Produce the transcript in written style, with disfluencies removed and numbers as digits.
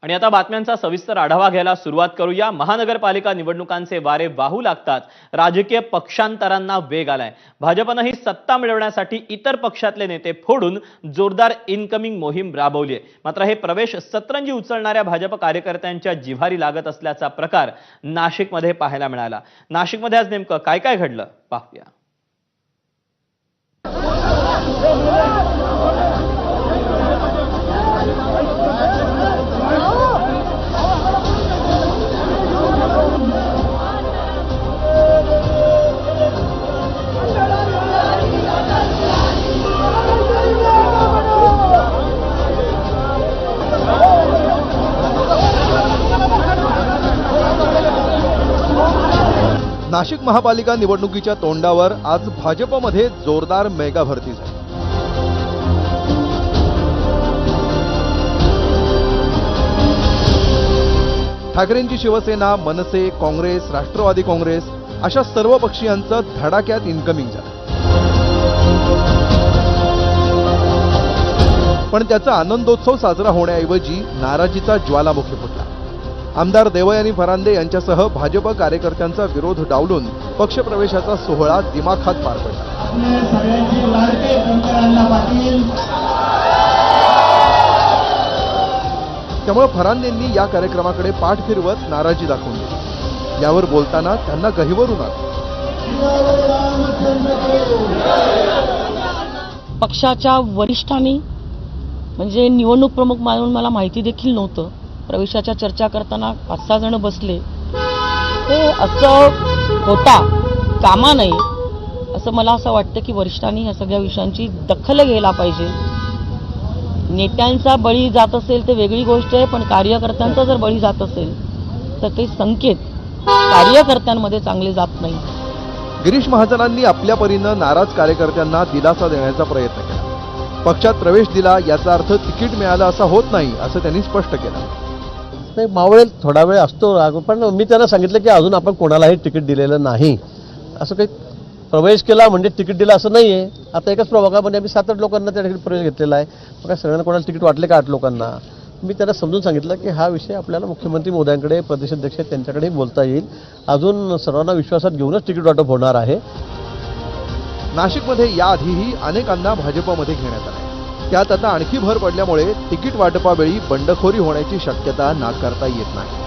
आणि आता बातम्यांचा सविस्तर आढावा घ्यायला सुरुवात करूया। महानगरपालिका निवडणुकांचे वारे वाहू लागतात राजकीय पक्षांतरांना वेग आलाय। भाजपने ही सत्ता मिळवण्यासाठी इतर पक्षातले नेते फोडून जोरदार इनकमिंग मोहीम राबवली आहे। मात्र हे प्रवेश सतरंजी उचलणाऱ्या भाजप कार्यकर्त्यांच्या जिव्हारी लागत असल्याचा प्रकार नाशिकमध्ये पाहायला मिळाला। नाशिकमध्ये आज नेमकं काय काय घडलं पाहूया। नाशिक महापालिका निवडणुकीच्या तोंडावर आज भाजपमध्ये जोरदार मेगा भरती झाली। ठाकरेंची शिवसेना, मनसे, काँग्रेस, राष्ट्रवादी काँग्रेस अशा सर्व पक्षीयांचं धडाक्यात इन्कमिंग झालं। पण त्याचा आनंदोत्सव साजरा होण्याऐवजी नाराजीचा ज्वालामुखी फुटला। आमदार देवयानी फरांदे यांच्यासह भाजप कार्यकर्त्यांचा विरोध डावलून पक्षप्रवेशाचा सोहळा दिमाखात पार पडला। त्यामुळे फरांदेंनी या कार्यक्रमाकडे पाठ फिरवत नाराजी दाखवून दिली। यावर बोलताना त्यांना गहिवरून आलं। पक्षाच्या वरिष्ठांनी म्हणजे निवडणूक प्रमुख म्हणून मला माहिती देखील नव्हतं। प्रवेशाच्या चर्चा करताना 5-6 जण बसले, ते असं होता कामा नये असं मला असं वाटतं की वरिष्ठांनी या सगळ्या विषयांची दखल घ्यायला पाहिजे। नेत्यांचा बळी जात असेल ते वेगळी गोष्ट आहे, पण कार्यकर्त्यांचा जर बळी जात असेल तर ते संकेत कार्यकर्त्यांमध्ये चांगले जात नाही। गिरीश महाजनांनी आपल्या परीनं नाराज कार्यकर्त्यांना दिलासा देण्याचा प्रयत्न केला। पक्षात प्रवेश दिला याचा अर्थ तिकीट मिळालं असं होत नाही असं त्यांनी स्पष्ट केलं। नाही, मावळेल थोडा वेळ असतो, पण मी त्यांना सांगितलं की अजून आपण कोणालाही तिकीट दिलेलं नाही। असं काही प्रवेश केला म्हणजे तिकीट दिलं असं नाही आहे। आता एकाच प्रभागामध्ये आम्ही 7-8 लोकांना त्या ठिकाणी प्रवेश घेतलेला आहे। मग काय सगळ्यांना कोणाला तिकीट वाटले का 8 लोकांना? मी त्यांना समजून सांगितलं की हा विषय आपल्याला मुख्यमंत्री महोदयांकडे, प्रदेशाध्यक्ष त्यांच्याकडे बोलता येईल। अजून सर्वांना विश्वासात घेऊनच तिकीट वाटप होणार आहे। नाशिकमध्ये याआधीही अनेकांना भाजपमध्ये घेण्यात आले। त्यात आता आणखी भर पडल्यामुळे तिकीट वाटपावेळी बंडखोरी होण्याची शक्यता नाकारता येत नाही।